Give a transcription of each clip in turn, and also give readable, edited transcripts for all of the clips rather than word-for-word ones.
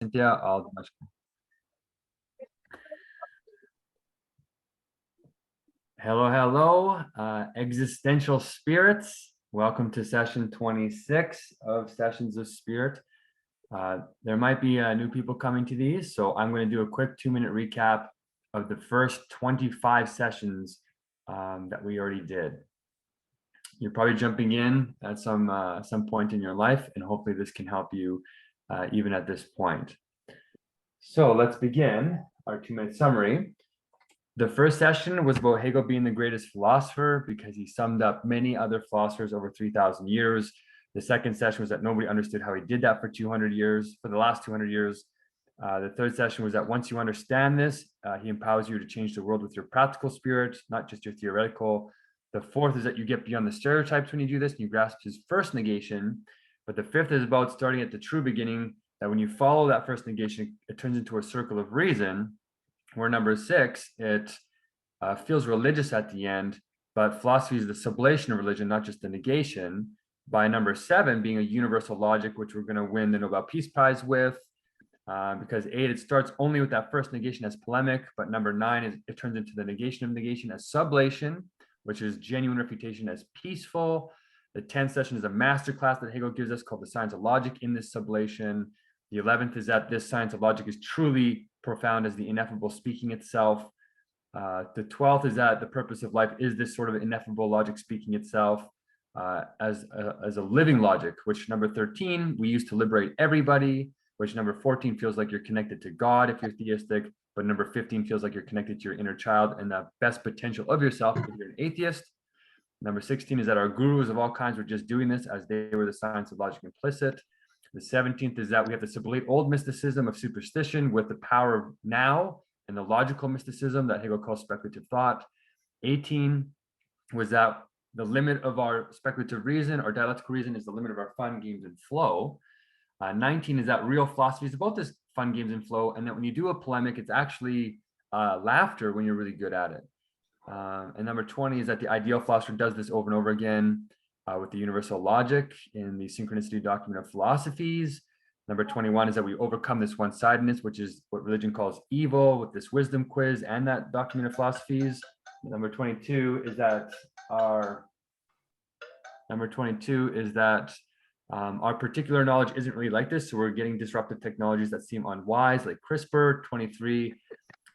Cynthia, hello, existential spirits. Welcome to session 26 of Sessions of Spirit. There might be new people coming to these, so I'm going to do a quick 2-minute recap of the first 25 sessions that we already did. You're probably jumping in at some point in your life, and hopefully this can help you even at this point. So let's begin our 2-minute summary. The first session was about Hegel being the greatest philosopher because he summed up many other philosophers over 3,000 years. The second session was that nobody understood how he did that for the last 200 years. The third session was that once you understand this, he empowers you to change the world with your practical spirit, not just your theoretical. The fourth is that you get beyond the stereotypes when you do this, and you grasp his first negation. But the fifth is about starting at the true beginning, that when you follow that first negation, it turns into a circle of reason. Where number 6, it feels religious at the end, but philosophy is the sublation of religion, not just the negation. By number 7 being a universal logic, which we're going to win the Nobel Peace Prize with, because 8, it starts only with that first negation as polemic, but number 9 it turns into the negation of negation as sublation, which is genuine refutation as peaceful. The 10th session is a masterclass that Hegel gives us called the science of logic in this sublation. The 11th is that this science of logic is truly profound as the ineffable speaking itself. The 12th is that the purpose of life is this sort of ineffable logic speaking itself as a living logic, which number 13 we use to liberate everybody, which number 14 feels like you're connected to God if you're theistic, but number 15 feels like you're connected to your inner child and the best potential of yourself if you're an atheist. Number 16 is that our gurus of all kinds were just doing this as they were the science of logic implicit. The 17th is that we have to sublate old mysticism of superstition with the power of now and the logical mysticism that Hegel calls speculative thought. 18 was that the limit of our speculative reason, our dialectical reason, is the limit of our fun, games, and flow. 19 is that real philosophy is about this fun, games, and flow, and that when you do a polemic, it's actually laughter when you're really good at it. And number 20 is that the ideal philosopher does this over and over again with the universal logic in the synchronicity document of philosophies. Number 21 is that we overcome this one-sidedness, which is what religion calls evil, with this wisdom quiz and that document of philosophies. Number 22 is that our particular knowledge isn't really like this, so we're getting disruptive technologies that seem unwise, like CRISPR. 23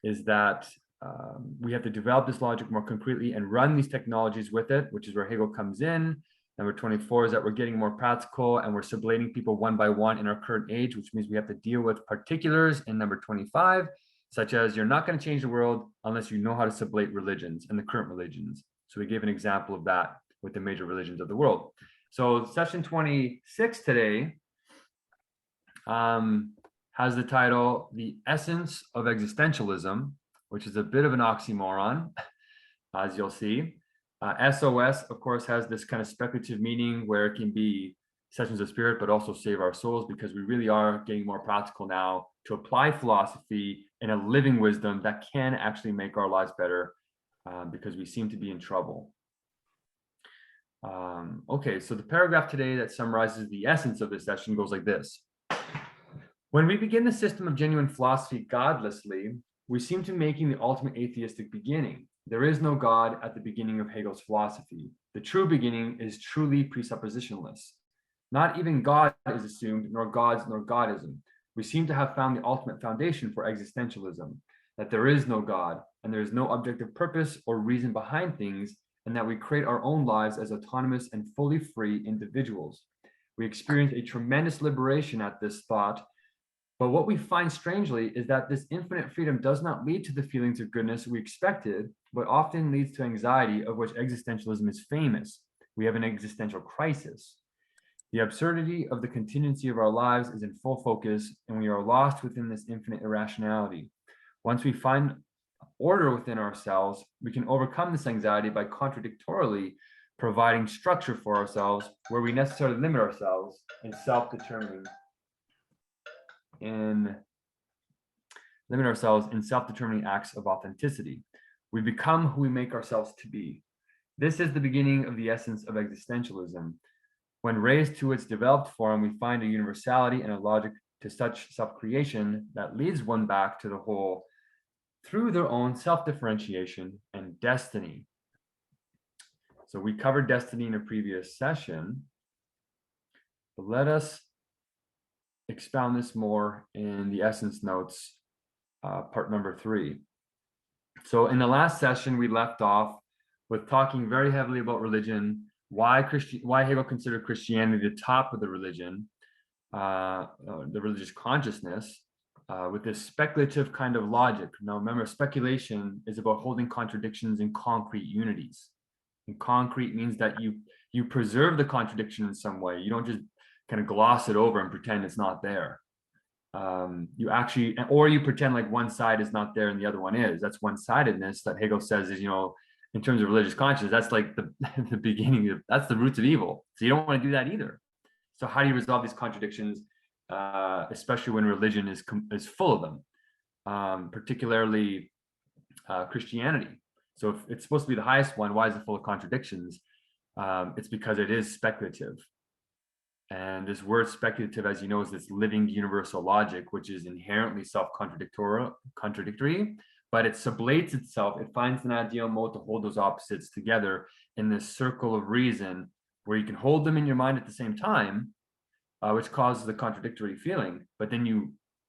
is that we have to develop this logic more concretely and run these technologies with it, which is where Hegel comes in. Number 24 is that we're getting more practical and we're sublating people one by one in our current age, which means we have to deal with particulars in number 25, such as you're not going to change the world unless you know how to sublate religions and the current religions. So we gave an example of that with the major religions of the world. So session 26 today has the title, The Essence of Existentialism, which is a bit of an oxymoron, as you'll see. SOS, of course, has this kind of speculative meaning where it can be sessions of spirit, but also save our souls, because we really are getting more practical now to apply philosophy in a living wisdom that can actually make our lives better, because we seem to be in trouble. Okay, so the paragraph today that summarizes the essence of this session goes like this. When we begin the system of genuine philosophy godlessly, we seem to be making the ultimate atheistic beginning. There is no God at the beginning of Hegel's philosophy. The true beginning is truly presuppositionless. Not even God is assumed, nor gods, nor godism. We seem to have found the ultimate foundation for existentialism, that there is no God, and there is no objective purpose or reason behind things, and that we create our own lives as autonomous and fully free individuals. We experience a tremendous liberation at this thought. But what we find strangely is that this infinite freedom does not lead to the feelings of goodness we expected, but often leads to anxiety, of which existentialism is famous. We have an existential crisis. The absurdity of the contingency of our lives is in full focus, and we are lost within this infinite irrationality. Once we find order within ourselves, we can overcome this anxiety by contradictorily providing structure for ourselves where we necessarily limit ourselves in self-determining acts of authenticity. We become who we make ourselves to be. This is the beginning of the essence of existentialism. When raised to its developed form, we find a universality and a logic to such self-creation that leads one back to the whole through their own self-differentiation and destiny. So we covered destiny in a previous session, but let us expound this more in the essence notes, part number 3. So in the last session, we left off with talking very heavily about religion, why Hegel considered Christianity the top of the religion, the religious consciousness, with this speculative kind of logic. Now, remember, speculation is about holding contradictions in concrete unities. And concrete means that you preserve the contradiction in some way. You don't just kind of gloss it over and pretend it's not there. You actually, or you pretend like one side is not there and the other one is. That's one-sidedness that Hegel says is, in terms of religious consciousness, that's like the beginning of, that's the roots of evil. So you don't want to do that either. So how do you resolve these contradictions, especially when religion is full of them, particularly Christianity? So if it's supposed to be the highest one, why is it full of contradictions? It's because it is speculative. And this word speculative, as you know, is this living universal logic, which is inherently contradictory, but it sublates itself. It finds an ideal mode to hold those opposites together in this circle of reason, where you can hold them in your mind at the same time, which causes the contradictory feeling. But then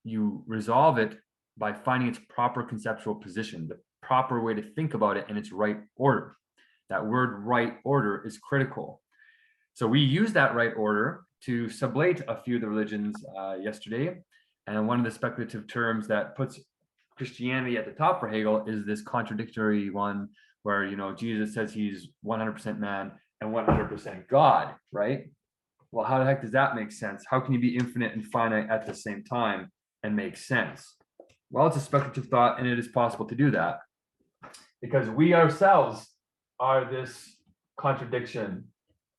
you resolve it by finding its proper conceptual position, the proper way to think about it in its right order. That word right order is critical. So we use that right order to sublate a few of the religions yesterday. And one of the speculative terms that puts Christianity at the top for Hegel is this contradictory one where, Jesus says he's 100% man and 100% God, right? Well, how the heck does that make sense? How can you be infinite and finite at the same time and make sense? Well, it's a speculative thought, and it is possible to do that because we ourselves are this contradiction.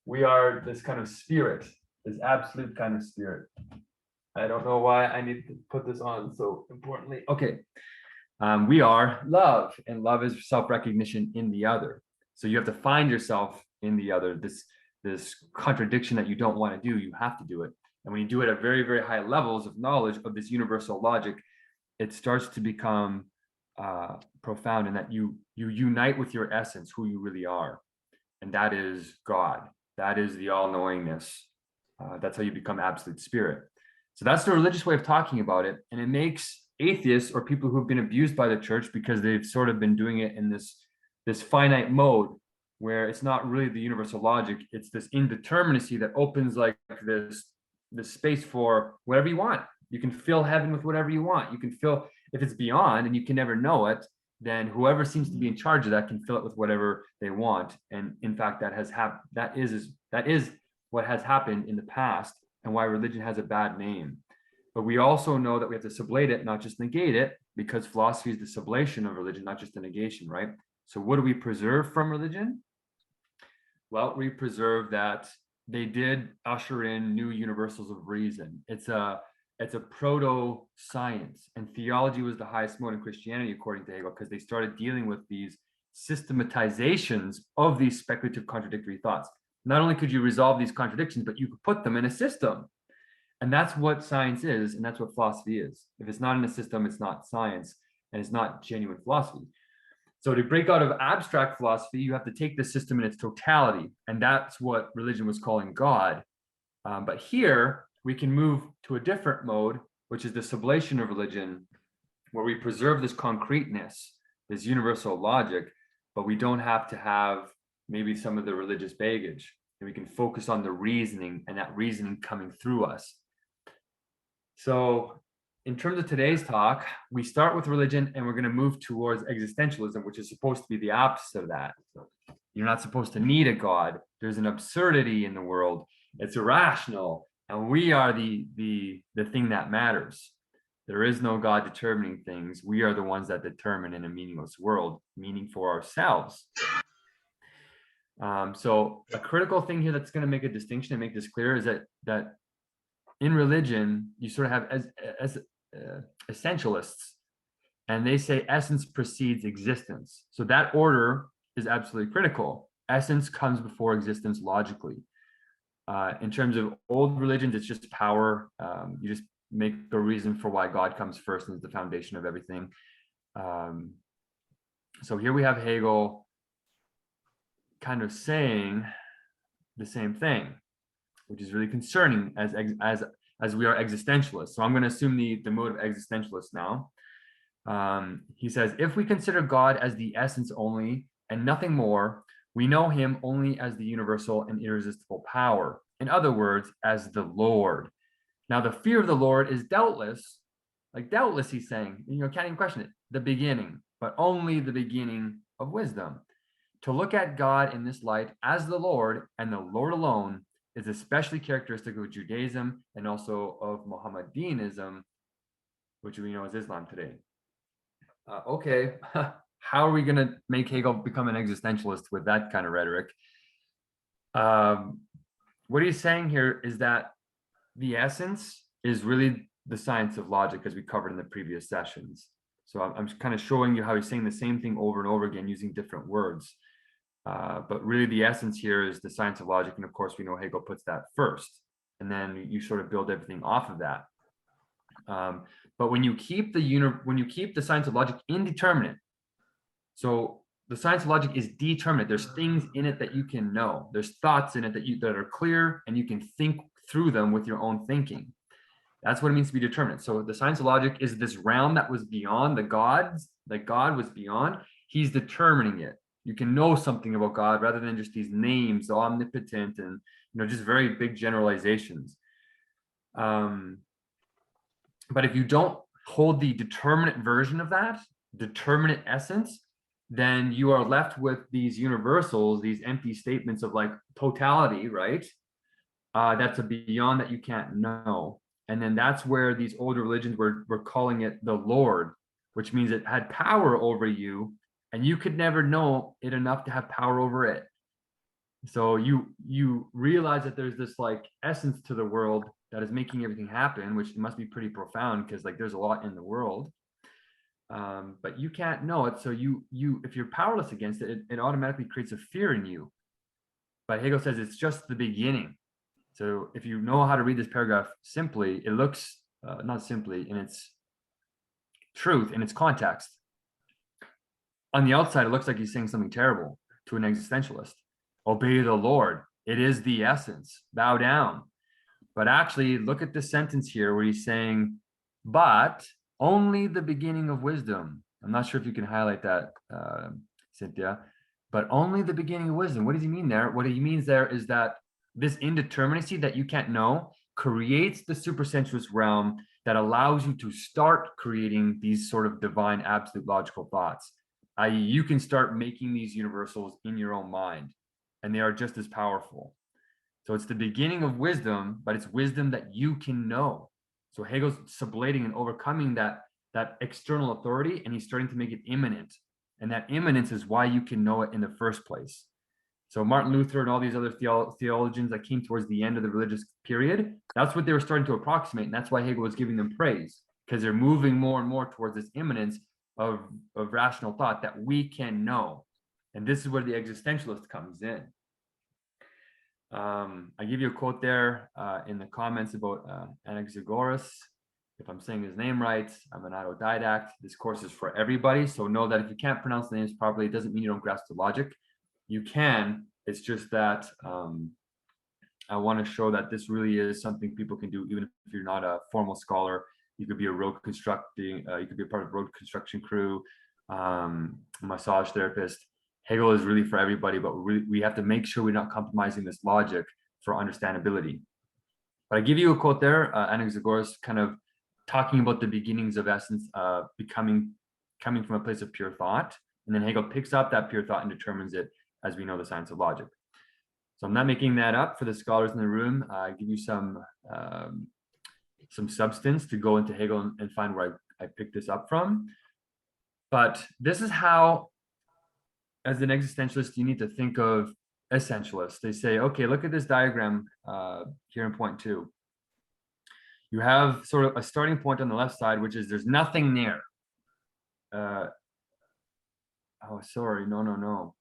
We are this kind of spirit, this absolute kind of spirit. I don't know why I need to put this on so importantly. Okay. We are love, and love is self-recognition in the other. So you have to find yourself in the other, this contradiction that you don't want to do, you have to do it. And when you do it at very, very high levels of knowledge of this universal logic, it starts to become profound in that you unite with your essence, who you really are. And that is God. That is the all-knowingness. That's how you become absolute spirit. So that's the religious way of talking about it. And it makes atheists or people who have been abused by the church because they've sort of been doing it in this finite mode where it's not really the universal logic. It's this indeterminacy that opens like this space for whatever you want. You can fill heaven with whatever you want. You can fill, if it's beyond and you can never know it, then whoever seems to be in charge of that can fill it with whatever they want. And in fact, that is what has happened in the past and why religion has a bad name. But we also know that we have to sublate it, not just negate it, because philosophy is the sublation of religion, not just the negation, right? So what do we preserve from religion? Well, we preserve that they did usher in new universals of reason. It's a proto-science, and theology was the highest mode in Christianity, according to Hegel, because they started dealing with these systematizations of these speculative contradictory thoughts. Not only could you resolve these contradictions, but you could put them in a system. And that's what science is, and that's what philosophy is. If it's not in a system, it's not science, and it's not genuine philosophy. So to break out of abstract philosophy, you have to take the system in its totality, and that's what religion was calling God. But here, we can move to a different mode, which is the sublation of religion, where we preserve this concreteness, this universal logic, but we don't have to have maybe some of the religious baggage, and we can focus on the reasoning and that reasoning coming through us. So in terms of today's talk, we start with religion and we're going to move towards existentialism, which is supposed to be the opposite of that. You're not supposed to need a God. There's an absurdity in the world. It's irrational. And we are the thing that matters. There is no God determining things. We are the ones that determine in a meaningless world, meaning for ourselves. So a critical thing here that's going to make a distinction and make this clear is that in religion, you sort of have as essentialists, and they say essence precedes existence. So that order is absolutely critical. Essence comes before existence logically. In terms of old religions, it's just power. make a reason for why God comes first and is the foundation of everything. So here we have Hegel kind of saying the same thing, which is really concerning as we are existentialists. So I'm going to assume the mode of existentialist now. He says, if we consider God as the essence only and nothing more, we know him only as the universal and irresistible power. In other words, as the Lord. Now, the fear of the Lord is doubtless, he's saying, can't even question it, the beginning, but only the beginning of wisdom. To look at God in this light as the Lord and the Lord alone is especially characteristic of Judaism and also of Mohammedanism, which we know as Islam today. Okay, how are we going to make Hegel become an existentialist with that kind of rhetoric? What he's saying here is that the essence is really the science of logic, as we covered in the previous sessions. So I'm kind of showing you how he's saying the same thing over and over again using different words. But really the essence here is the science of logic. And of course, we know Hegel puts that first, and then you sort of build everything off of that. But when you keep the science of logic indeterminate, so the science of logic is determinate. There's things in it that you can know. There's thoughts in it that are clear, and you can think through them with your own thinking. That's what it means to be determinate. So the science of logic is this realm that was beyond the gods, that God was beyond. He's determining it. You can know something about God rather than just these names, omnipotent, and just very big generalizations. But if you don't hold the determinate version of that, determinate essence, then you are left with these universals, these empty statements of like totality, right? That's a beyond that you can't know. And then that's where these older religions were calling it the Lord, which means it had power over you, and you could never know it enough to have power over it. So you realize that there's this like essence to the world that is making everything happen, which must be pretty profound because like there's a lot in the world. But you can't know it. So you if you're powerless against it, it automatically creates a fear in you. But Hegel says it's just the beginning. So if you know how to read this paragraph simply, it looks not simply in its truth, in its context. On the outside, it looks like he's saying something terrible to an existentialist. Obey the Lord. It is the essence. Bow down. But actually, look at this sentence here where he's saying, but only the beginning of wisdom. I'm not sure if you can highlight that, Cynthia, but only the beginning of wisdom. What does he mean there? What he means there is that this indeterminacy that you can't know creates the supersensuous realm that allows you to start creating these sort of divine absolute logical thoughts. I.e., you can start making these universals in your own mind, and they are just as powerful. So it's the beginning of wisdom, but it's wisdom that you can know. So Hegel's sublating and overcoming that external authority, and he's starting to make it immanent. And that immanence is why you can know it in the first place. So Martin Luther and all these other theologians that came towards the end of the religious period, that's what they were starting to approximate. And that's why Hegel was giving them praise, because they're moving more and more towards this immanence of rational thought that we can know. And this is where the existentialist comes in. I give you a quote there in the comments about Anaxagoras. If I'm saying his name right, I'm an autodidact. This course is for everybody. So know that if you can't pronounce the names properly, it doesn't mean you don't grasp the logic. You can. It's just that I want to show that this really is something people can do, even if you're not a formal scholar. You could be a road constructing, you could be a part of a road construction crew, massage therapist. Hegel is really for everybody, but we have to make sure we're not compromising this logic for understandability. But I give you a quote there, Anaxagoras kind of talking about the beginnings of essence coming from a place of pure thought. And then Hegel picks up that pure thought and determines it as we know the science of logic. So I'm not making that up for the scholars in the room. I give you some substance to go into Hegel and find where I picked this up from. But this is how, as an existentialist, you need to think of essentialists. They say, okay, look at this diagram here in point 2. You have sort of a starting point on the left side, which is there's nothing there. Oh, sorry, no.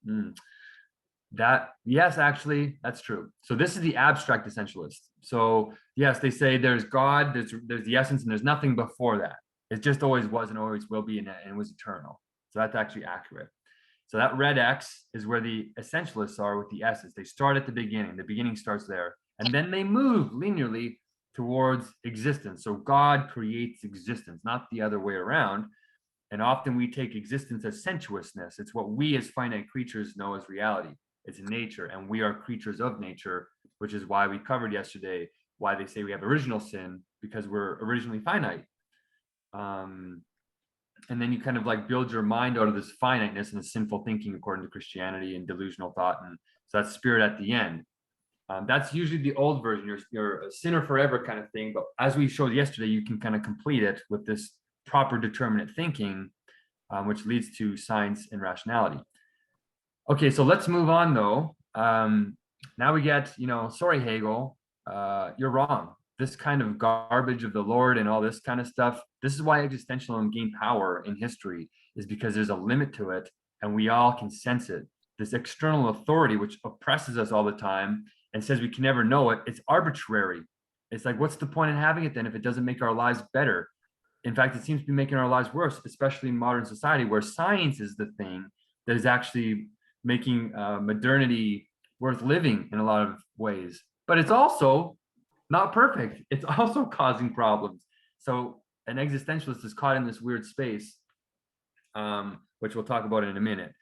Yes, actually, that's true. So this is the abstract essentialist. So yes, they say there's God, there's the essence, and there's nothing before that. It just always was and always will be, and it was eternal. So that's actually accurate. So that red X is where the essentialists are with the essence. They start at the beginning. The beginning starts there, and then they move linearly towards existence. So God creates existence, not the other way around. And often we take existence as sensuousness. It's what we as finite creatures know as reality. It's nature, and we are creatures of nature, which is why we covered yesterday why they say we have original sin, because we're originally finite. And then you kind of like build your mind out of this finiteness and sinful thinking, according to Christianity, and delusional thought. And so that's spirit at the end. That's usually the old version. You're a sinner forever kind of thing. But as we showed yesterday, you can kind of complete it with this proper determinate thinking, which leads to science and rationality. Okay, so let's move on though. Now we get, sorry, Hegel, you're wrong. This kind of garbage of the Lord and all this kind of stuff, this is why existentialism gained power in history, is because there's a limit to it and we all can sense it. This external authority, which oppresses us all the time and says we can never know it, it's arbitrary. It's like, what's the point in having it then if it doesn't make our lives better? In fact, it seems to be making our lives worse, especially in modern society where science is the thing that is actually making modernity worth living in a lot of ways. But it's also not perfect. It's also causing problems. So an existentialist is caught in this weird space, which we'll talk about in a minute.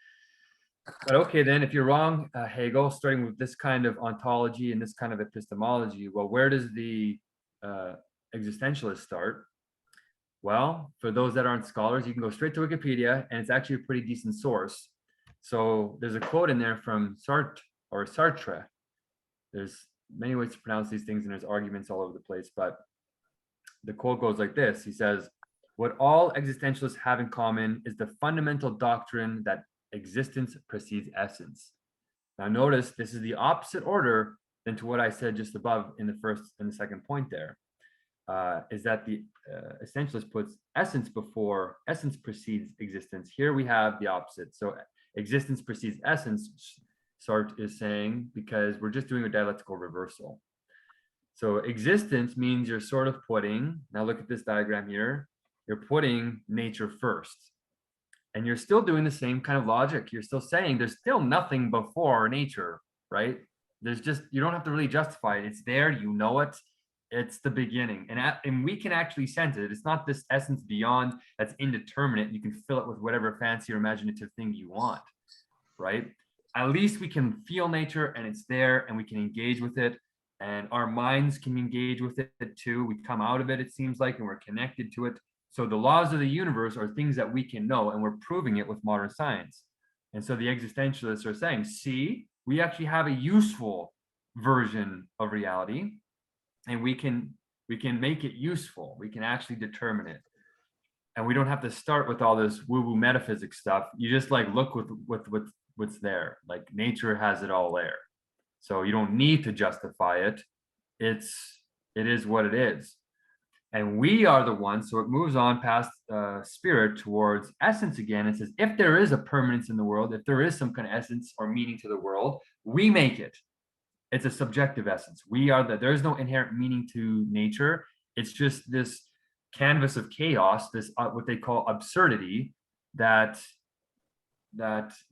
But okay, then, if you're wrong, Hegel, starting with this kind of ontology and this kind of epistemology, well, where does the existentialist start? Well, for those that aren't scholars, you can go straight to Wikipedia, and it's actually a pretty decent source. So there's a quote in there from Sartre. There's many ways to pronounce these things, and there's arguments all over the place, but the quote goes like this. He says, "What all existentialists have in common is the fundamental doctrine that existence precedes essence." Now notice this is the opposite order than to what I said just above in the first and the second point there. Is that the essentialist puts essence before, essence precedes existence. Here we have the opposite. So existence precedes essence, Sartre is saying, because we're just doing a dialectical reversal. So existence means you're sort of putting, now look at this diagram here, you're putting nature first. And you're still doing the same kind of logic. You're still saying there's still nothing before nature, right? There's just, you don't have to really justify it. It's there, you know it. It's the beginning. And we can actually sense it. It's not this essence beyond that's indeterminate. You can fill it with whatever fancy or imaginative thing you want, right? At least we can feel nature and it's there and we can engage with it. And our minds can engage with it too. We come out of it, it seems like, and we're connected to it. So the laws of the universe are things that we can know, and we're proving it with modern science. And so the existentialists are saying, see, we actually have a useful version of reality, and we can make it useful. We can actually determine it. And we don't have to start with all this woo-woo metaphysics stuff. You just like look with what's there. Like nature has it all there. So you don't need to justify it. It is what it is. And we are the ones, so it moves on past spirit towards essence again. It says, if there is a permanence in the world, if there is some kind of essence or meaning to the world, we make it. It's a subjective essence. There's no inherent meaning to nature. It's just this canvas of chaos, this what they call absurdity, that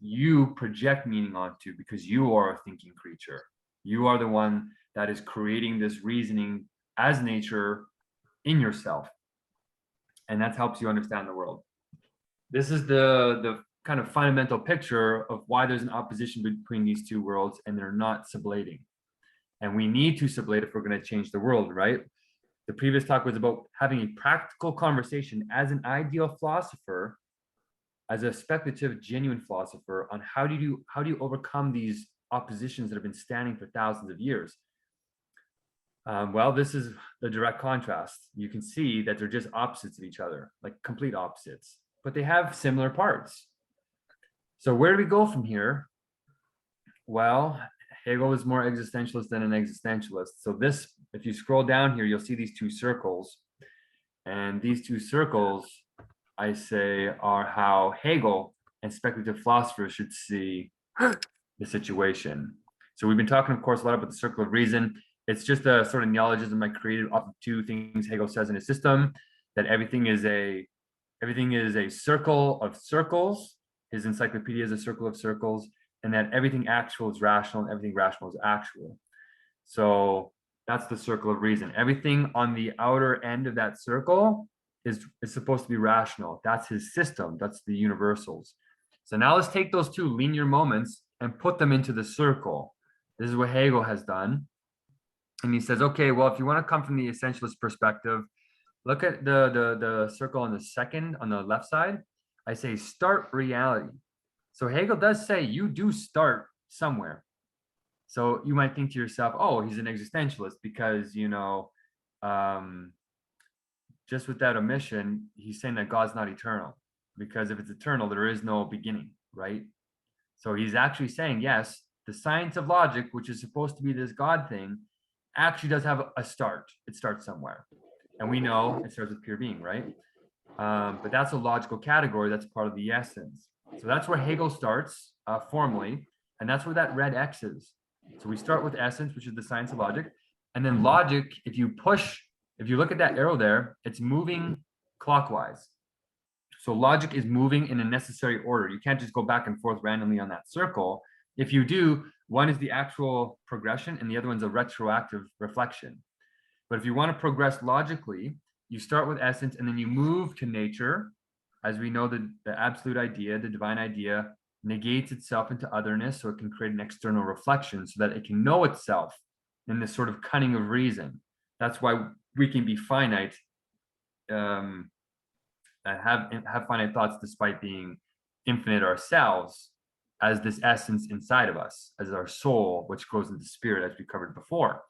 you project meaning onto because you are a thinking creature. You are the one that is creating this reasoning as nature in yourself, and that helps you understand the world. This is the kind of fundamental picture of why there's an opposition between these two worlds, and they're not sublating. And we need to sublate if we're going to change the world, right? The previous talk was about having a practical conversation as an ideal philosopher, as a speculative, genuine philosopher, on how do you overcome these oppositions that have been standing for thousands of years. Well, this is the direct contrast. You can see that they're just opposites of each other, like complete opposites, but they have similar parts. So where do we go from here? Well, Hegel is more existentialist than an existentialist. So this, if you scroll down here, you'll see these two circles. And these two circles, I say, are how Hegel and speculative philosophers should see the situation. So we've been talking, of course, a lot about the circle of reason. It's just a sort of neologism I created off of two things Hegel says in his system, that everything is a circle of circles. His encyclopedia is a circle of circles, and that everything actual is rational and everything rational is actual. So that's the circle of reason. Everything on the outer end of that circle is supposed to be rational. That's his system. That's the universals. So now let's take those two linear moments and put them into the circle. This is what Hegel has done. And he says, okay, well, if you want to come from the essentialist perspective, look at the circle on the second, on the left side. I say start reality. So Hegel does say you do start somewhere. So you might think to yourself, oh, he's an existentialist because, just with that omission, he's saying that God's not eternal, because if it's eternal, there is no beginning, right? So he's actually saying, yes, the science of logic, which is supposed to be this God thing, actually does have a start. It starts somewhere. And we know it starts with pure being, right? But that's a logical category. That's part of the essence. So that's where Hegel starts formally. And that's where that red X is. So we start with essence, which is the science of logic. And then logic, if you look at that arrow there, it's moving clockwise. So logic is moving in a necessary order. You can't just go back and forth randomly on that circle. If you do, one is the actual progression and the other one's a retroactive reflection. But if you want to progress logically, you start with essence and then you move to nature. As we know, the absolute idea, the divine idea, negates itself into otherness, so it can create an external reflection so that it can know itself in this sort of cunning of reason. That's why we can be finite, and have finite thoughts despite being infinite ourselves, as this essence inside of us, as our soul, which grows into spirit, as we covered before.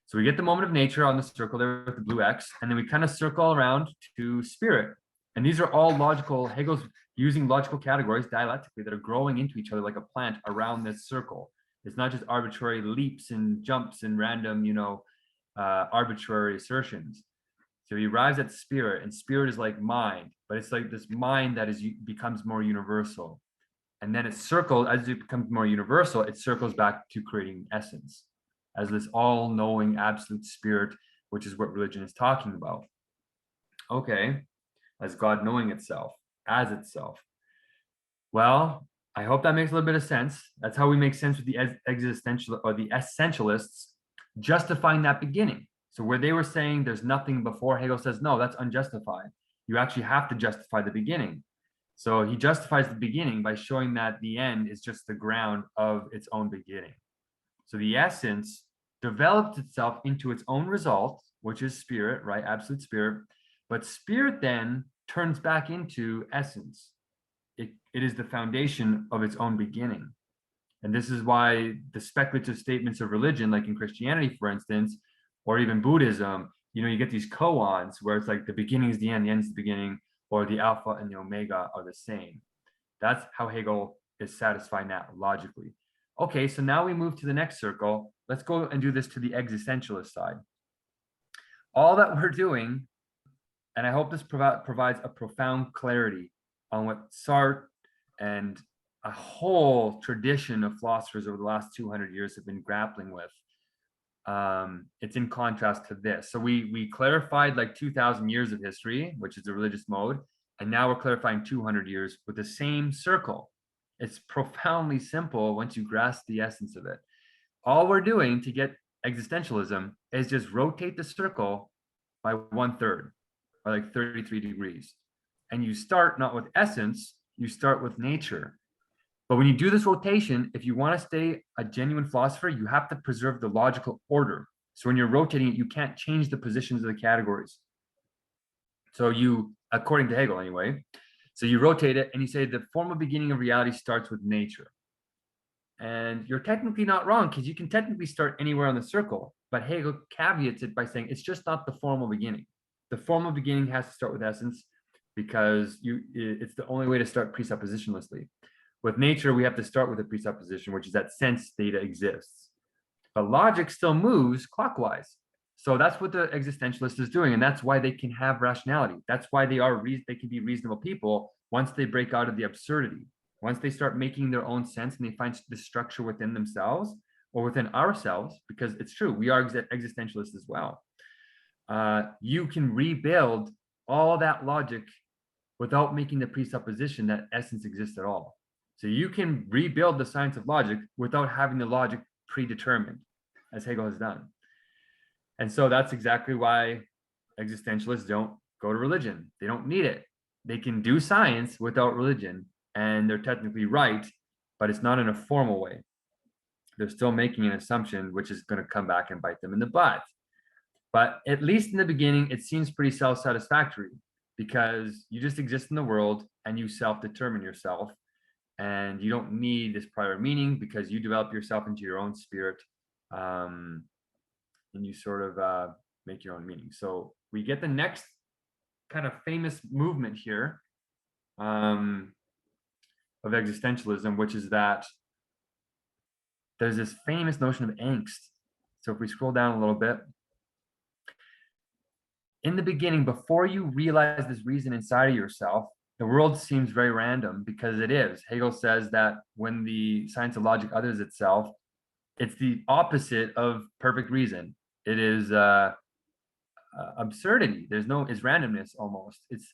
So we get the moment of nature on the circle there with the blue X, and then we kind of circle around to spirit. And these are all logical, Hegel's using logical categories dialectically that are growing into each other like a plant around this circle. It's not just arbitrary leaps and jumps and random, arbitrary assertions. So he arrives at spirit, and spirit is like mind, but it's like this mind that becomes more universal. And then it circles, as it becomes more universal, it circles back to creating essence as this all-knowing absolute spirit, which is what religion is talking about. Okay, as God knowing itself, as itself. Well, I hope that makes a little bit of sense. That's how we make sense with the existential or the essentialists justifying that beginning. So where they were saying there's nothing before, Hegel says, no, that's unjustified. You actually have to justify the beginning. So he justifies the beginning by showing that the end is just the ground of its own beginning. So the essence develops itself into its own result, which is spirit, right? Absolute spirit. But spirit then turns back into essence. It is the foundation of its own beginning. And this is why the speculative statements of religion, like in Christianity, for instance, or even Buddhism, you get these koans where it's like the beginning is the end is the beginning, or the alpha and the omega are the same. That's how Hegel is satisfying that logically. Okay, so now we move to the next circle. Let's go and do this to the existentialist side. All that we're doing, and I hope this provides a profound clarity on what Sartre and a whole tradition of philosophers over the last 200 years have been grappling with. It's in contrast to this. So we clarified like 2,000 years of history, which is the religious mode, and now we're clarifying 200 years with the same circle. It's profoundly simple once you grasp the essence of it. All we're doing to get existentialism is just rotate the circle by 1/3, or like 33 degrees. And you start not with essence, you start with nature. But when you do this rotation, if you want to stay a genuine philosopher, you have to preserve the logical order. So when you're rotating it, you can't change the positions of the categories. So you, according to Hegel anyway, so you rotate it and you say the formal beginning of reality starts with nature. And you're technically not wrong, because you can technically start anywhere on the circle, but Hegel caveats it by saying it's just not the formal beginning. The formal beginning has to start with essence, because it's the only way to start presuppositionlessly. With nature, we have to start with a presupposition, which is that sense data exists. But logic still moves clockwise. So that's what the existentialist is doing, and that's why they can have rationality. That's why they can be reasonable people once they break out of the absurdity. once they start making their own sense and they find the structure within themselves or within ourselves, because it's true, we are existentialists as well. You can rebuild all that logic without making the presupposition that essence exists at all. So you can rebuild the science of logic without having the logic predetermined, as Hegel has done. And so that's exactly why existentialists don't go to religion. They don't need it. They can do science without religion, and they're technically right, but it's not in a formal way. They're still making an assumption, which is going to come back and bite them in the butt. But at least in the beginning, it seems pretty self-satisfactory, because you just exist in the world and you self-determine yourself, and you don't need this prior meaning because you develop yourself into your own spirit, and you sort of make your own meaning. So we get the next kind of famous movement here of existentialism, which is that there's this famous notion of angst. So if we scroll down a little bit, in the beginning, before you realize this reason inside of yourself, the world seems very random, because it is. Hegel says that when the science of logic others itself, it's the opposite of perfect reason. It is absurdity. It's randomness almost. It's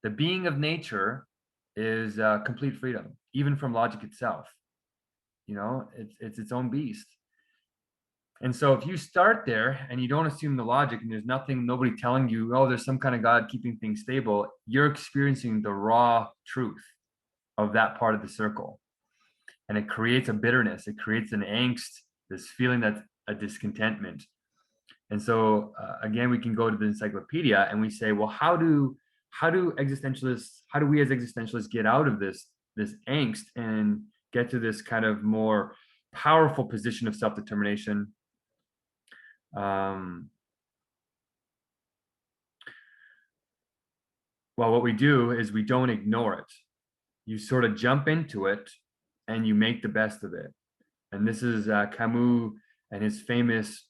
the being of nature is complete freedom, even from logic itself. It's its own beast. And so if you start there and you don't assume the logic, and there's nobody telling you, oh, there's some kind of God keeping things stable, you're experiencing the raw truth of that part of the circle. And it creates a bitterness, it creates an angst, this feeling that's a discontentment. And so again, we can go to the encyclopedia and we say, well, how do we as existentialists get out of this angst and get to this kind of more powerful position of self-determination? Well, what we do is we don't ignore it. You sort of jump into it and you make the best of it. And this is Camus and his famous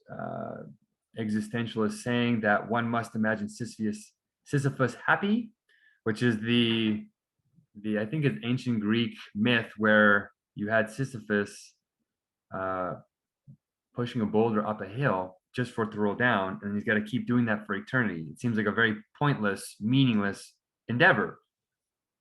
existentialist saying that one must imagine Sisyphus happy, which is I think it's ancient Greek myth where you had Sisyphus pushing a boulder up a hill just for it to roll down, and he's got to keep doing that for eternity. It seems like a very pointless, meaningless endeavor.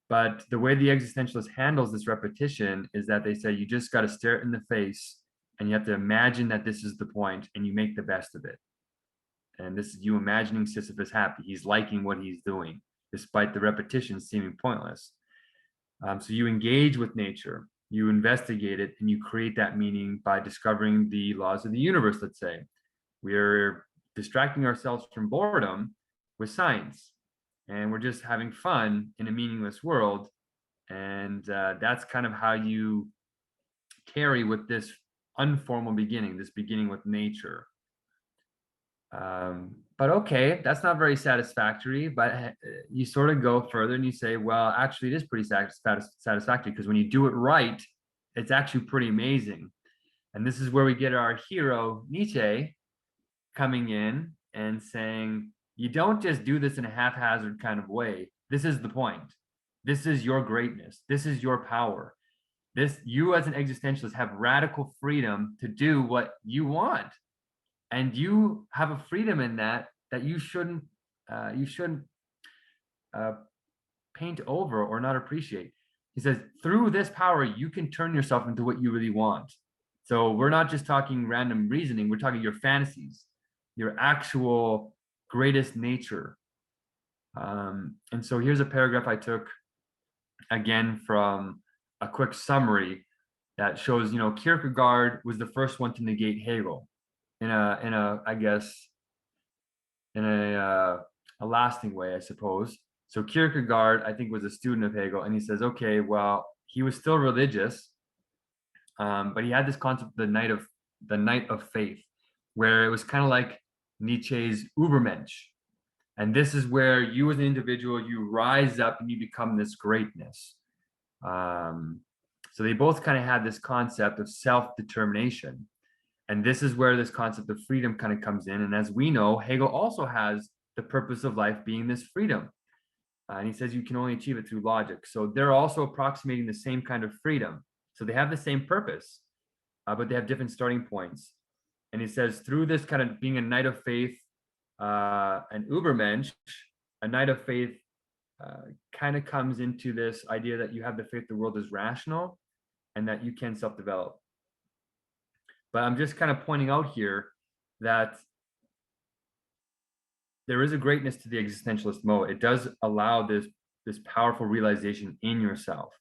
But the way the existentialist handles this repetition is that they say you just got to stare it in the face, and you have to imagine that this is the point, and you make the best of it. And this is you imagining Sisyphus happy. He's liking what he's doing, despite the repetition seeming pointless. So you engage with nature, you investigate it, and you create that meaning by discovering the laws of the universe, let's say. We're distracting ourselves from boredom with science, and we're just having fun in a meaningless world. And that's kind of how you carry with this unformal beginning, this beginning with nature. But okay, that's not very satisfactory, but you sort of go further and you say, well, actually it is pretty satisfactory, because when you do it right, it's actually pretty amazing. And this is where we get our hero Nietzsche coming in and saying, you don't just do this in a haphazard kind of way. This is the point. This is your greatness. This is your power. You as an existentialist have radical freedom to do what you want. And you have a freedom in that you shouldn't paint over or not appreciate. He says, through this power, you can turn yourself into what you really want. So we're not just talking random reasoning, we're talking your fantasies, your actual greatest nature. And so here's a paragraph I took again from a quick summary that shows, Kierkegaard was the first one to negate Hegel in a lasting way, I suppose. So Kierkegaard, I think, was a student of Hegel, and he says, okay, well, he was still religious, but he had this concept of the night of faith, where it was kind of like Nietzsche's Ubermensch. And this is where you as an individual, you rise up and you become this greatness. So they both kind of had this concept of self-determination. And this is where this concept of freedom kind of comes in. And as we know, Hegel also has the purpose of life being this freedom. And he says you can only achieve it through logic. So they're also approximating the same kind of freedom. So they have the same purpose, but they have different starting points. And he says through this kind of being a knight of faith, an Ubermensch, a knight of faith kind of comes into this idea that you have the faith the world is rational and that you can self-develop. But I'm just kind of pointing out here that there is a greatness to the existentialist mode. It does allow this powerful realization in yourself.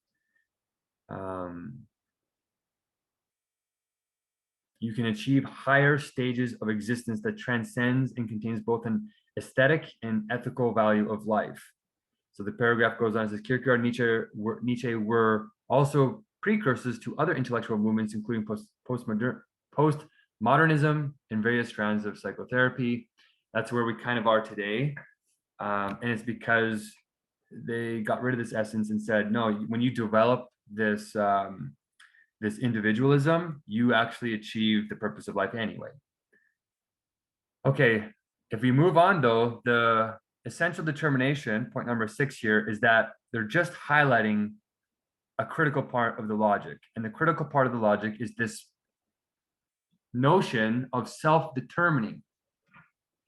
You can achieve higher stages of existence that transcends and contains both an aesthetic and ethical value of life. So the paragraph goes on, it says Kierkegaard and Nietzsche were also precursors to other intellectual movements, including postmodernism and various strands of psychotherapy. That's where we kind of are today. And it's because they got rid of this essence and said, no, when you develop this, this individualism, you actually achieve the purpose of life anyway. Okay, if we move on though, the essential determination, point number 6 here, is that they're just highlighting a critical part of the logic. And the critical part of the logic is this notion of self-determining.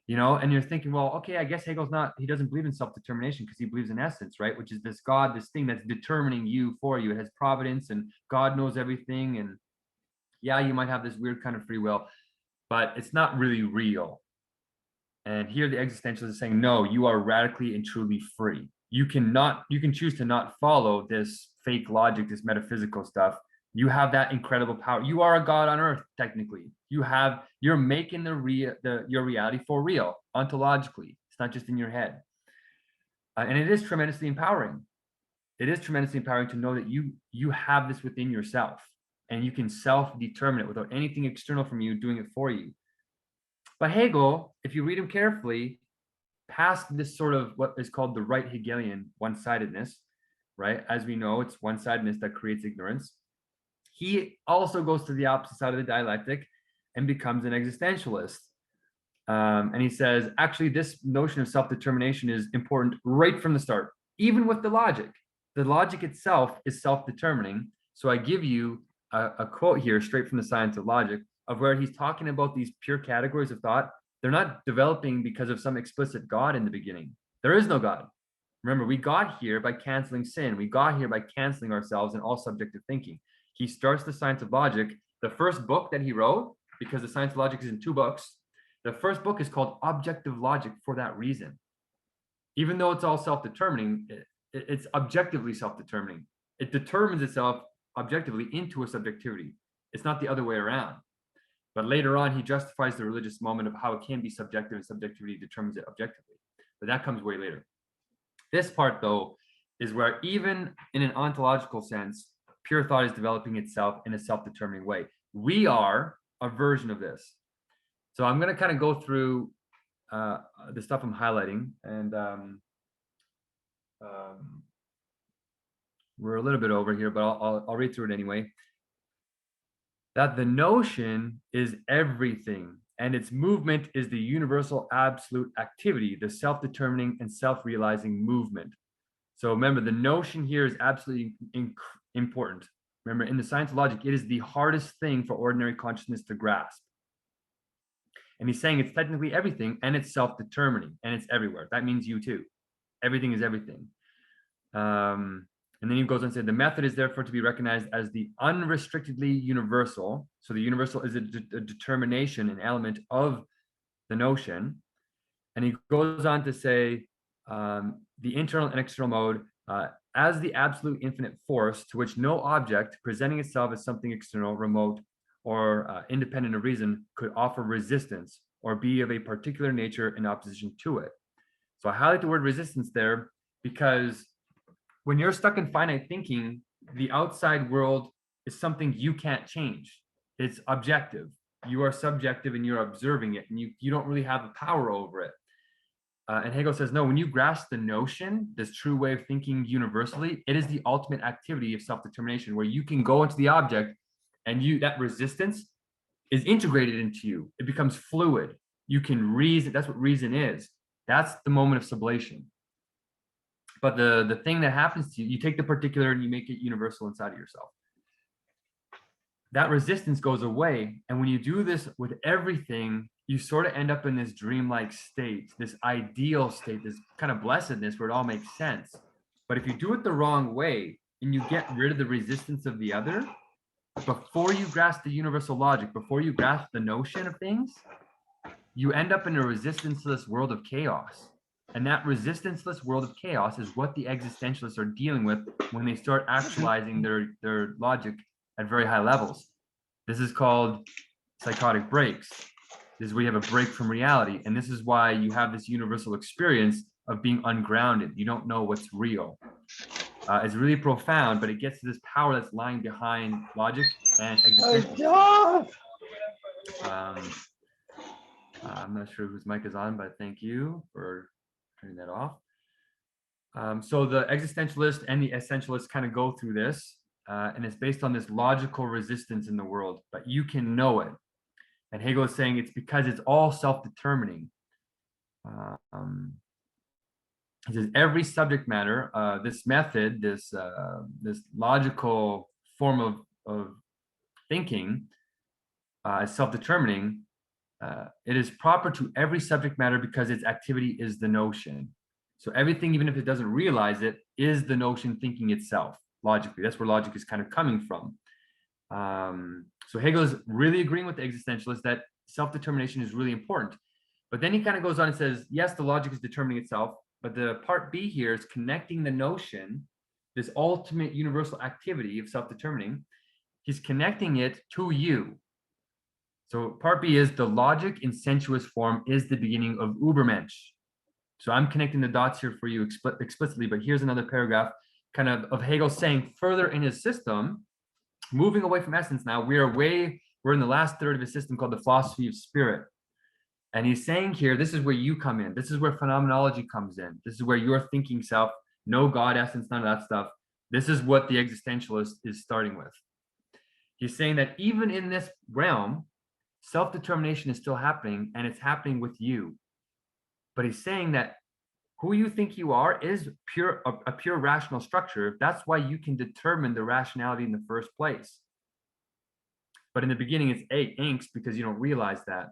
You know, and you're thinking, well, okay, I guess Hegel's not, he doesn't believe in self-determination because he believes in essence, right? Which is this God, this thing that's determining you for you. It has providence and God knows everything. And yeah, you might have this weird kind of free will, but it's not really real. And here the existentialist is saying, no, you are radically and truly free. You can choose to not follow this fake logic, this metaphysical stuff. You have that incredible power. You are a God on earth, technically. You're making your reality for real, ontologically. It's not just in your head. And it is tremendously empowering. It is tremendously empowering to know that you have this within yourself and you can self-determine it without anything external from you doing it for you. But Hegel, if you read him carefully, past this sort of what is called the right Hegelian one-sidedness, right? As we know, it's one-sidedness that creates ignorance. He also goes to the opposite side of the dialectic and becomes an existentialist. And he says, actually, this notion of self-determination is important right from the start, even with the logic. The logic itself is self-determining. So I give you a quote here straight from the Science of Logic of where he's talking about these pure categories of thought. They're not developing because of some explicit God in the beginning. There is no God. Remember, we got here by canceling sin. We got here by canceling ourselves and all subjective thinking. He starts the Science of Logic. The first book that he wrote, because the Science of Logic is in 2 books, the first book is called Objective Logic for that reason. Even though it's all self-determining, it's objectively self-determining. It determines itself objectively into a subjectivity. It's not the other way around. But later on, he justifies the religious moment of how it can be subjective and subjectivity determines it objectively. But that comes way later. This part, though, is where even in an ontological sense, pure thought is developing itself in a self-determining way. We are a version of this. So I'm going to kind of go through the stuff I'm highlighting, and we're a little bit over here, but I'll read through it anyway. That the notion is everything, and its movement is the universal absolute activity, the self-determining and self-realizing movement. So remember, the notion here is absolutely important. Remember, in the Science of Logic, it is the hardest thing for ordinary consciousness to grasp. And he's saying it's technically everything, and it's self-determining, and it's everywhere. That means you too. Everything is everything. And then he goes on to say, the method is therefore to be recognized as the unrestrictedly universal. So the universal is a determination, an element of the notion. And he goes on to say, the internal and external mode as the absolute infinite force to which no object presenting itself as something external, remote, or independent of reason could offer resistance or be of a particular nature in opposition to it. So I highlight the word resistance there because when you're stuck in finite thinking, the outside world is something you can't change. It's objective. You are subjective and you're observing it, and you don't really have a power over it. And Hegel says, no, when you grasp the notion, this true way of thinking universally, it is the ultimate activity of self-determination, where you can go into the object and that resistance is integrated into you. It becomes fluid. You can reason. That's what reason is. That's the moment of sublation. But the thing that happens to you, you take the particular and you make it universal inside of yourself. That resistance goes away. And when you do this with everything, you sort of end up in this dreamlike state, this ideal state, this kind of blessedness where it all makes sense. But if you do it the wrong way and you get rid of the resistance of the other, before you grasp the universal logic, before you grasp the notion of things, you end up in a resistanceless world of chaos. And that resistanceless world of chaos is what the existentialists are dealing with when they start actualizing their logic at very high levels. This is called psychotic breaks. This is where you have a break from reality. And this is why you have this universal experience of being ungrounded. You don't know what's real. It's really profound, but it gets to this power that's lying behind logic and existentialism. I'm not sure whose mic is on, but thank you for turning that off. So the existentialist and the essentialist kind of go through this, and it's based on this logical resistance in the world, but you can know it. And Hegel is saying it's because it's all self-determining. He says every subject matter, this method, this logical form of thinking is self-determining. It is proper to every subject matter because its activity is the notion. So everything, even if it doesn't realize it, is the notion thinking itself, logically. That's where logic is kind of coming from. So Hegel is really agreeing with the existentialist that self-determination is really important. But then he kind of goes on and says, yes, the logic is determining itself, but the part B here is connecting the notion, this ultimate universal activity of self-determining, he's connecting it to you. So part B is the logic in sensuous form is the beginning of Ubermensch. So I'm connecting the dots here for you explicitly, but here's another paragraph kind of Hegel saying further in his system, moving away from essence now, we're in the last third of his system called the philosophy of spirit. And he's saying here, this is where you come in. This is where phenomenology comes in. This is where your thinking self, no God essence, none of that stuff. This is what the existentialist is starting with. He's saying that even in this realm, self-determination is still happening, and it's happening with you. But he's saying that who you think you are is a pure rational structure. That's why you can determine the rationality in the first place. But in the beginning, it's angst because you don't realize that.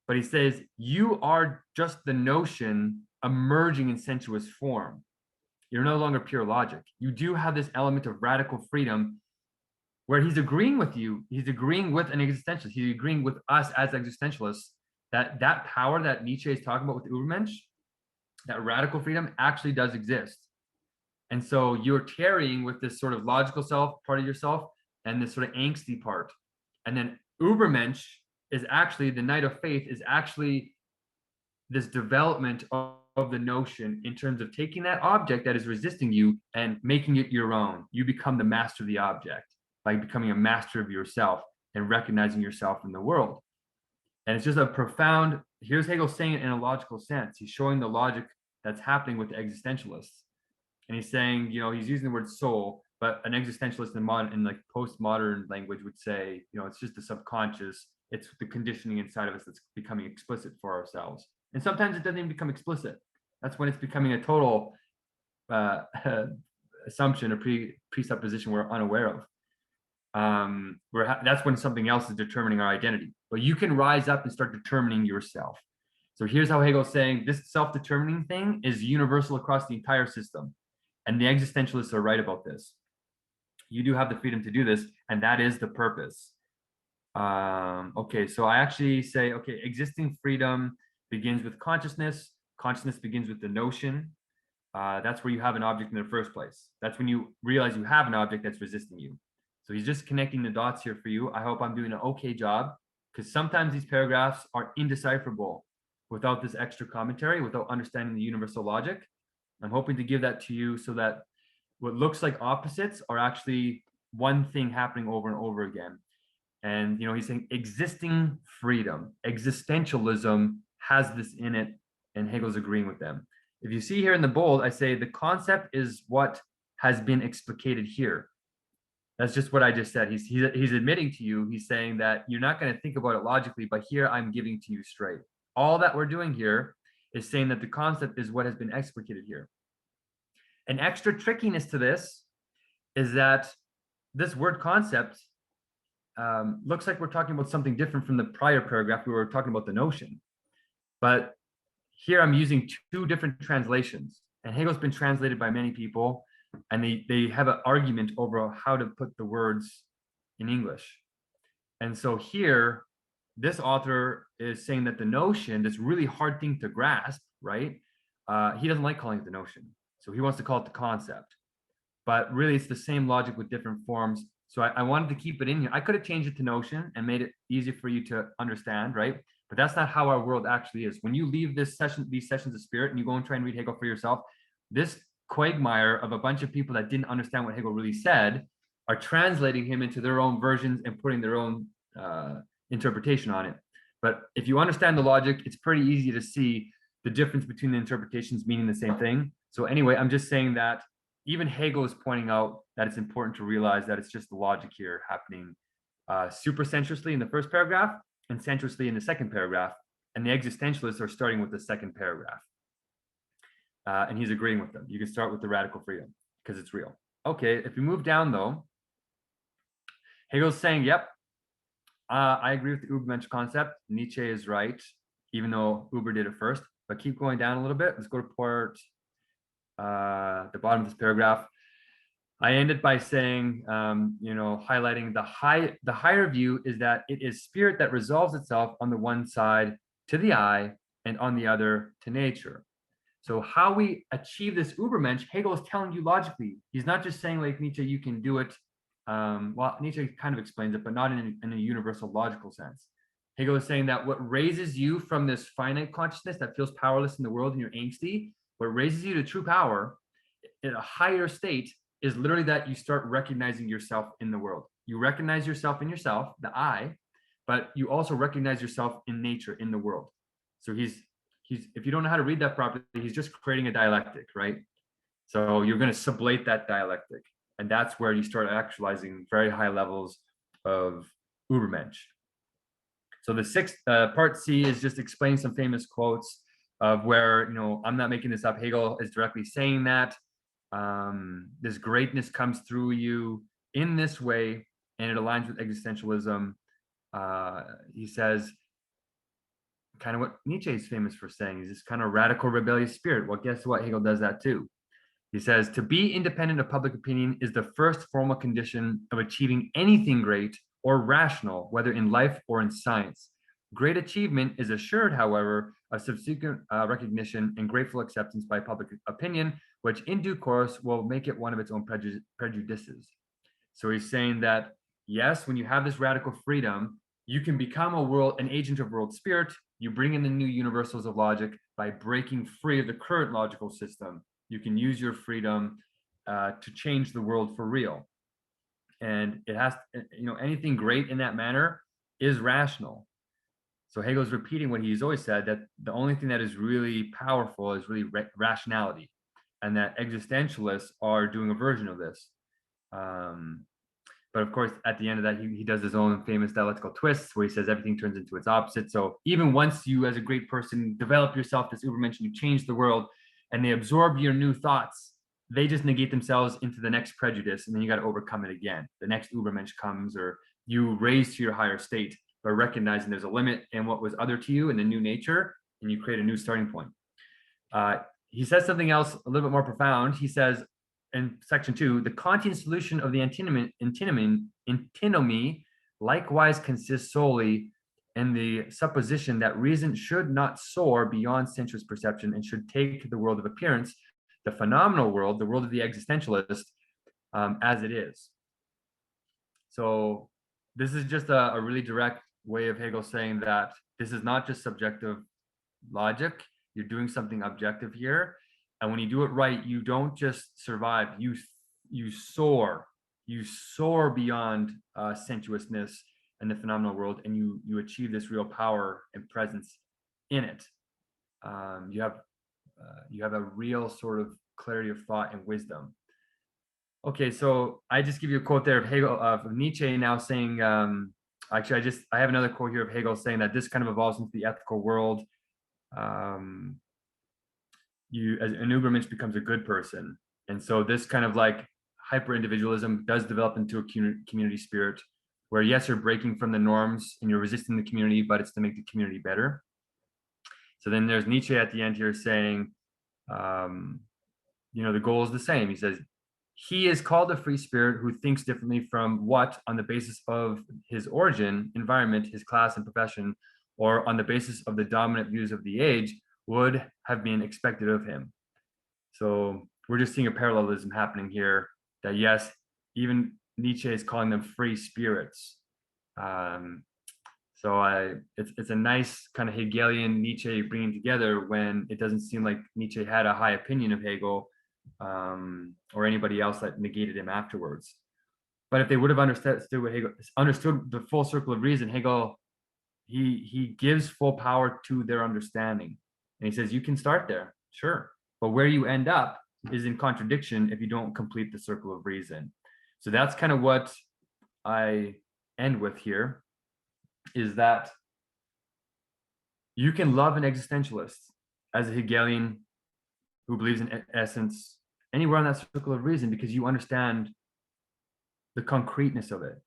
But he says, you are just the notion emerging in sensuous form. You're no longer pure logic. You do have this element of radical freedom where he's agreeing with you. He's agreeing with an existentialist. He's agreeing with us as existentialists that power that Nietzsche is talking about with Ubermensch, that radical freedom actually does exist. And so you're tarrying with this sort of logical self, part of yourself, and this sort of angsty part. And then Ubermensch is actually, the night of faith is actually this development of the notion in terms of taking that object that is resisting you and making it your own. You become the master of the object by becoming a master of yourself and recognizing yourself in the world. And it's just a profound, here's Hegel saying it in a logical sense. He's showing the logic that's happening with the existentialists. And he's saying, he's using the word soul, but an existentialist in like postmodern language would say, it's just the subconscious. It's the conditioning inside of us that's becoming explicit for ourselves. And sometimes it doesn't even become explicit. That's when it's becoming a total assumption or presupposition we're unaware of. That's when something else is determining our identity. But you can rise up and start determining yourself. So here's how Hegel's saying this self-determining thing is universal across the entire system. And the existentialists are right about this. You do have the freedom to do this, and that is the purpose. Okay, so I actually say, okay, existing freedom begins with consciousness. Consciousness begins with the notion. That's where you have an object in the first place. That's when you realize you have an object that's resisting you. So he's just connecting the dots here for you. I hope I'm doing an okay job, because sometimes these paragraphs are indecipherable without this extra commentary, without understanding the universal logic. I'm hoping to give that to you so that what looks like opposites are actually one thing happening over and over again. And he's saying existing freedom, existentialism has this in it, and Hegel's agreeing with them. If you see here in the bold, I say the concept is what has been explicated here. That's just what I just said. He's admitting to you, he's saying that you're not going to think about it logically, but here I'm giving to you straight. All that we're doing here is saying that the concept is what has been explicated here. An extra trickiness to this is that this word concept looks like we're talking about something different from the prior paragraph. We were talking about the notion, but here I'm using two different translations, and Hegel's been translated by many people, and they have an argument over how to put the words in English. And so here, this author is saying that the notion, this really hard thing to grasp, right? He doesn't like calling it the notion, so he wants to call it the concept. But really, it's the same logic with different forms. So I wanted to keep it in here. I could have changed it to notion and made it easier for you to understand, right? But that's not how our world actually is. When you leave this session, these sessions of spirit, and you go and try and read Hegel for yourself, this quagmire of a bunch of people that didn't understand what Hegel really said are translating him into their own versions and putting their own interpretation on it. But if you understand the logic, it's pretty easy to see the difference between the interpretations meaning the same thing. So anyway, I'm just saying that even Hegel is pointing out that it's important to realize that it's just the logic here happening supersensuously in the first paragraph and sensuously in the second paragraph. And the existentialists are starting with the second paragraph. And he's agreeing with them. You can start with the radical freedom because it's real. Okay, if you move down though, Hegel's saying, yep, I agree with the Ubermensch concept. Nietzsche is right, even though Uber did it first. But keep going down a little bit. Let's go to the bottom of this paragraph. I ended by saying, highlighting the higher view is that it is spirit that resolves itself on the one side to the I and on the other to nature. So how we achieve this Ubermensch, Hegel is telling you logically. He's not just saying like Nietzsche, you can do it. Well, Nietzsche kind of explains it, but not in a universal logical sense. Hegel is saying that what raises you from this finite consciousness that feels powerless in the world and you're angsty, what raises you to true power in a higher state is literally that you start recognizing yourself in the world. You recognize yourself in yourself, the I, but you also recognize yourself in nature, in the world. So he's if you don't know how to read that properly, he's just creating a dialectic, right? So you're going to sublate that dialectic. And that's where you start actualizing very high levels of Ubermensch. So the sixth part C is just explaining some famous quotes of where, I'm not making this up. Hegel is directly saying that this greatness comes through you in this way, and it aligns with existentialism. He says, kind of what Nietzsche is famous for saying, is this kind of radical rebellious spirit. Well, guess what? Hegel does that too. He says, to be independent of public opinion is the first formal condition of achieving anything great or rational, whether in life or in science. Great achievement is assured, however, of subsequent recognition and grateful acceptance by public opinion, which in due course will make it one of its own prejudices. So he's saying that, yes, when you have this radical freedom, you can become an agent of world spirit. You bring in the new universals of logic by breaking free of the current logical system. You can use your freedom to change the world for real. And it has, anything great in that manner is rational. So Hegel's repeating what he's always said, that the only thing that is really powerful is really rationality, and that existentialists are doing a version of this. But of course, at the end of that, he does his own famous dialectical twists where he says everything turns into its opposite. So even once you, as a great person, develop yourself this Ubermensch, you change the world, and they absorb your new thoughts, they just negate themselves into the next prejudice, and then you got to overcome it again. The next Ubermensch comes, or you raise to your higher state by recognizing there's a limit in what was other to you in the new nature, and you create a new starting point. He says something else a little bit more profound. He says in section 2, the Kantian solution of the antinomy likewise consists solely in the supposition that reason should not soar beyond sensuous perception and should take to the world of appearance, the phenomenal world, the world of the existentialist, as it is. So this is just a really direct way of Hegel saying that this is not just subjective logic. You're doing something objective here. And when you do it right, you don't just survive, you soar. You soar beyond sensuousness and the phenomenal world, and you achieve this real power and presence in it. You have a real sort of clarity of thought and wisdom. Okay, so I just give you a quote there of Hegel, of Nietzsche now saying, actually, I have another quote here of Hegel saying that this kind of evolves into the ethical world. As an Ubermensch becomes a good person. And so this kind of like hyper individualism does develop into a community spirit where, yes, you're breaking from the norms and you're resisting the community, but it's to make the community better. So then there's Nietzsche at the end here saying, the goal is the same. He says, he is called a free spirit who thinks differently from what, on the basis of his origin, environment, his class and profession, or on the basis of the dominant views of the age, would have been expected of him. So we're just seeing a parallelism happening here that, yes, even Nietzsche is calling them free spirits. It's a nice kind of Hegelian Nietzsche bringing together when it doesn't seem like Nietzsche had a high opinion of Hegel or anybody else that negated him afterwards. But if they would have understood what Hegel understood, the full circle of reason, Hegel, he gives full power to their understanding, and he says you can start there, sure, but where you end up is in contradiction if you don't complete the circle of reason. So that's kind of what I end with here, is that you can love an existentialist as a Hegelian who believes in essence anywhere on that circle of reason, because you understand the concreteness of it.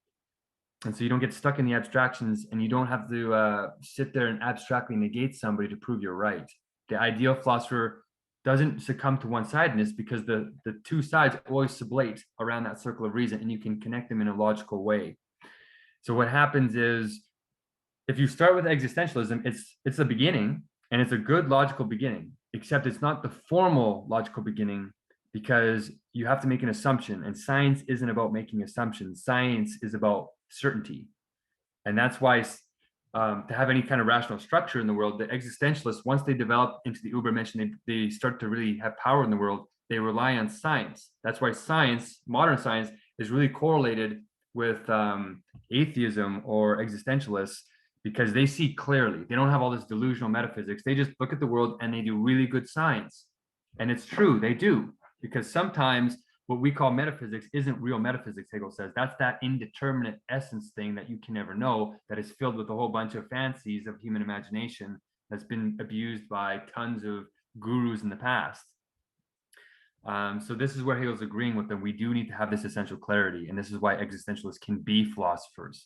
And so you don't get stuck in the abstractions, and you don't have to sit there and abstractly negate somebody to prove you're right. The ideal philosopher doesn't succumb to one-sidedness, because the two sides always sublate around that circle of reason, and you can connect them in a logical way. So what happens is, if you start with existentialism, it's a beginning, and it's a good logical beginning, except it's not the formal logical beginning, because you have to make an assumption, and science isn't about making assumptions. Science is about certainty. And that's why to have any kind of rational structure in the world, the existentialists, once they develop into the Ubermensch, they start to really have power in the world, they rely on science. That's why science, modern science, is really correlated with atheism or existentialists, because they see clearly. They don't have all this delusional metaphysics. They just look at the world and they do really good science. And it's true, they do, because sometimes what we call metaphysics isn't real metaphysics, Hegel says. That's that indeterminate essence thing that you can never know, that is filled with a whole bunch of fancies of human imagination that's been abused by tons of gurus in the past. So this is where Hegel's agreeing with them. We do need to have this essential clarity, and this is why existentialists can be philosophers.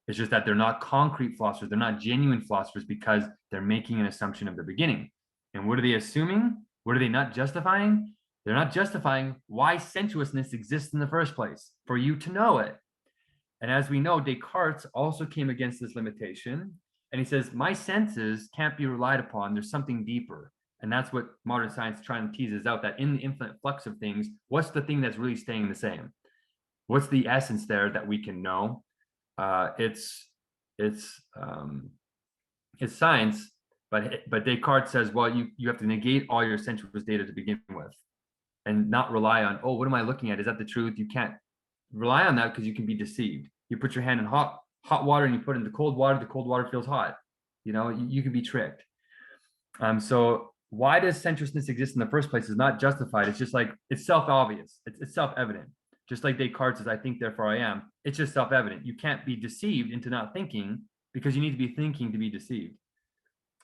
It's just that they're not concrete philosophers. They're not genuine philosophers, because they're making an assumption of the beginning. And what are they assuming? What are they not justifying? They're not justifying why sensuousness exists in the first place, for you to know it. And as we know, Descartes also came against this limitation. And he says, my senses can't be relied upon. There's something deeper. And that's what modern science is trying to tease us out, that in the infinite flux of things, what's the thing that's really staying the same? What's the essence there that we can know? It's science, but Descartes says, well, you have to negate all your sensuous data to begin with, and not rely on, oh, what am I looking at? Is that the truth? You can't rely on that, because you can be deceived. You put your hand in hot water and you put it into cold water feels hot. You can be tricked. So why does sensuousness exist in the first place is not justified. It's just like, it's self-obvious. It's self-evident. Just like Descartes says, I think, therefore I am. It's just self-evident. You can't be deceived into not thinking, because you need to be thinking to be deceived.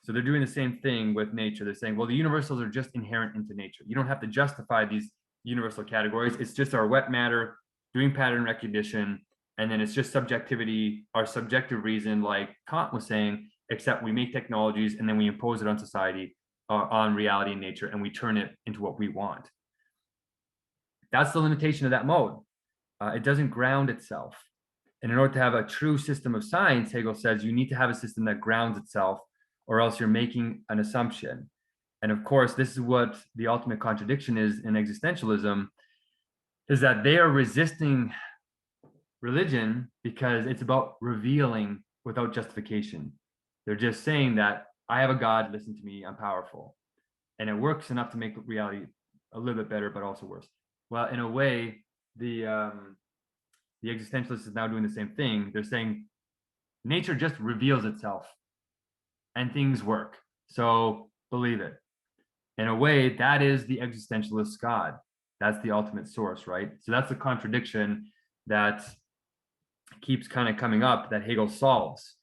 So they're doing the same thing with nature. They're saying, well, the universals are just inherent into nature. You don't have to justify these universal categories. It's just our wet matter doing pattern recognition. And then it's just subjectivity, our subjective reason, like Kant was saying, except we make technologies and then we impose it on society, on reality and nature, and we turn it into what we want. That's the limitation of that mode. It doesn't ground itself. And in order to have a true system of science, Hegel says, you need to have a system that grounds itself, or else you're making an assumption. And of course, this is what the ultimate contradiction is in existentialism, is that they are resisting religion because it's about revealing without justification. They're just saying that I have a God, listen to me, I'm powerful. And it works enough to make reality a little bit better, but also worse. Well, in a way, the existentialist is now doing the same thing. They're saying nature just reveals itself and things work. So believe it. In a way, that is the existentialist God. That's the ultimate source, right? So that's the contradiction that keeps kind of coming up that Hegel solves,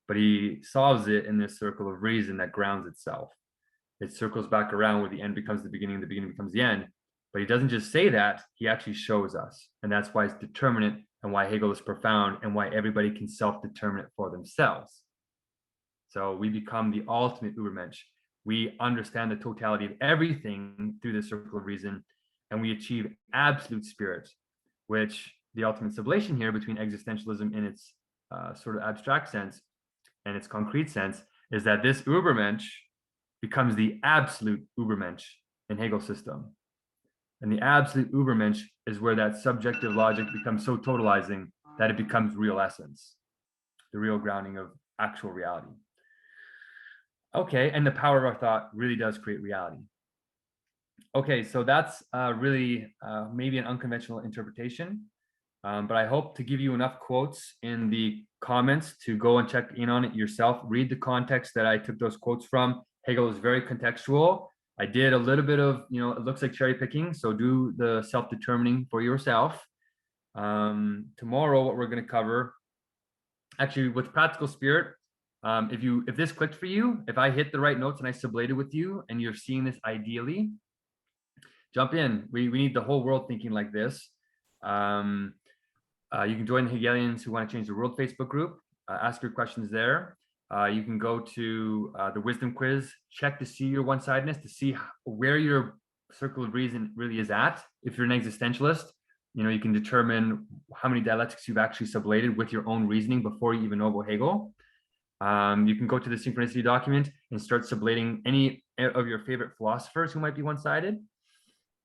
but he solves it in this circle of reason that grounds itself. It circles back around where the end becomes the beginning becomes the end. But he doesn't just say that, he actually shows us. And that's why it's determinate and why Hegel is profound and why everybody can self-determine it for themselves. So we become the ultimate Ubermensch. We understand the totality of everything through the circle of reason, and we achieve absolute spirit, which the ultimate sublation here between existentialism in its sort of abstract sense and its concrete sense is that this Ubermensch becomes the absolute Ubermensch in Hegel's system. And the absolute Ubermensch is where that subjective logic becomes so totalizing that it becomes real essence, the real grounding of actual reality. Okay, and the power of our thought really does create reality. Okay, so that's really maybe an unconventional interpretation, but I hope to give you enough quotes in the comments to go and check in on it yourself. Read the context that I took those quotes from. Hegel is very contextual. I did a little bit of, it looks like cherry picking, so do the self-determining for yourself. Tomorrow, what we're going to cover, actually with practical spirit, if this clicked for you, if I hit the right notes and I sublated with you and you're seeing this ideally, jump in. We need the whole world thinking like this. You can join the Hegelians who want to change the world Facebook group. Ask your questions there. You can go to the wisdom quiz, check to see your one-sidedness, to see where your circle of reason really is at. If you're an existentialist, you can determine how many dialectics you've actually sublated with your own reasoning before you even know about Hegel. You can go to the synchronicity document and start sublating any of your favorite philosophers who might be one-sided.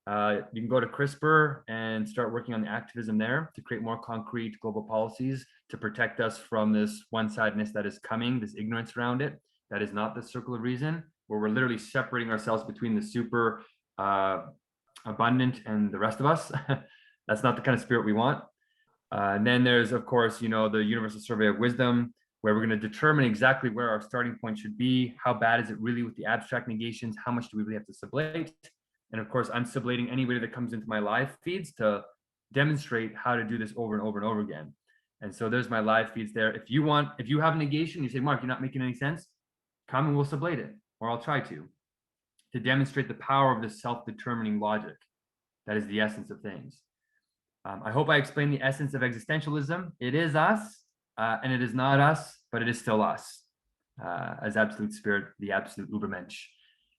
You can go to CRISPR and start working on the activism there to create more concrete global policies to protect us from this one-sidedness that is coming, this ignorance around it, that is not the circle of reason, where we're literally separating ourselves between the super abundant and the rest of us. That's not the kind of spirit we want. And then there's, of course, the universal survey of wisdom, where we're going to determine exactly where our starting point should be. How bad is it really with the abstract negations? How much do we really have to sublate? And of course, I'm sublating anybody that comes into my live feeds to demonstrate how to do this over and over and over again. And so there's my live feeds there. If you have a negation, you say, Mark, you're not making any sense, come and we'll sublate it, or I'll try to demonstrate the power of this self-determining logic. That is the essence of things. I hope I explained the essence of existentialism. It is us, and it is not us, but it is still us, as absolute spirit, the absolute Ubermensch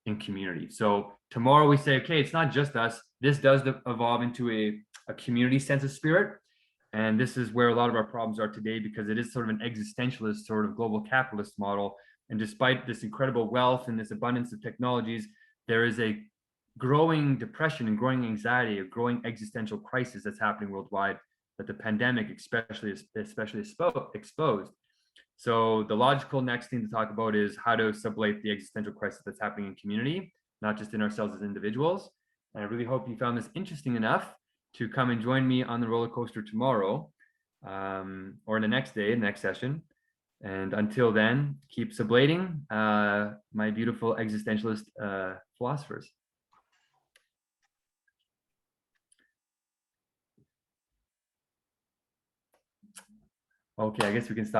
in community. So tomorrow we say, okay, it's not just us. This does evolve into a community sense of spirit. And this is where a lot of our problems are today, because it is sort of an existentialist sort of global capitalist model. And despite this incredible wealth and this abundance of technologies, there is a growing depression and growing anxiety, a growing existential crisis that's happening worldwide, that the pandemic especially exposed. So the logical next thing to talk about is how to sublate the existential crisis that's happening in community, not just in ourselves as individuals. And I really hope you found this interesting enough to come and join me on the roller coaster tomorrow, or the next day, the next session. And until then, keep sublating, my beautiful existentialist philosophers. Okay, I guess we can stop.